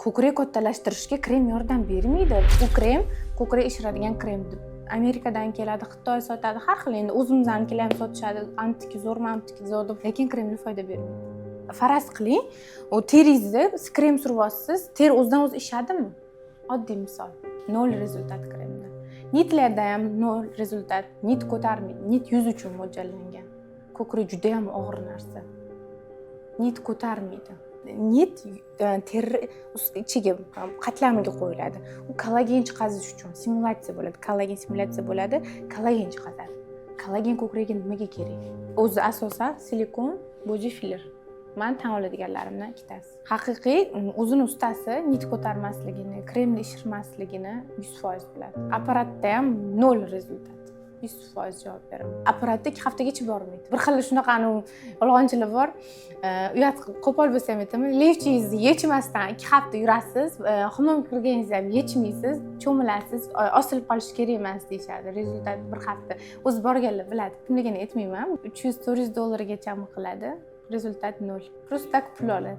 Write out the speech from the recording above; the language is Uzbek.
ko'krak kattalashtirishga krem yordam bermaydi. Bu krem ko'krak ishiradigan krem. Amerikadan keladi, Xitoy sotadi, har xil. Endi o'zimiznikilar ham sotishadi. Antiki zo'rmi, antiki zo'r deb, lekin kremli foyda bermaydi. Faraz qiling, u teringizni krem surib olsangiz, teri o'zidan o'zi ishadimi? Oddiy misol. 0 rezultat kremda. Nitlarda ham 0 rezultat. Nit ko'tarmaydi. Nit yuz uchun mo'ljallangan. Ko'krak juda ham og'ir narsa. Nit ko'tarmaydi. Nit teri ichiga qatlamiga qo'yiladi. U kollagen chiqazish uchun simulyatsiya bo'ladi. Kollagen simulyatsiya bo'ladi, kollagen chiqadi. Kollagen ko'krakka nimaga kerak? O'zi asosan silikon, boji filler. Men tan oladiganlarimdan ikkitasi. Haqiqiy o'zini ustasi nit ko'tarmasligini, kremni ishirmasligini 100% biladi. Apparatda ham 0 rezultat. 100% javob beraman. Apparatda 2 haftagacha bormaydi. Bir xil shunaqa yolg'onchilar bor. Uyat qo'pol bo'lsa ham aytaman, levchingizni yechmasdan 2 hafta yurasiz, hammom kirganingizni ham yechmaysiz, cho'milasiz, osilib qolish kerak emas deyshadi. Rezultat 1 hafta. O'zi borganlar biladi. Kimligini aytmayman. $300-400 dollargacha qiladi. Rezultat 0. Просто так pul oladi.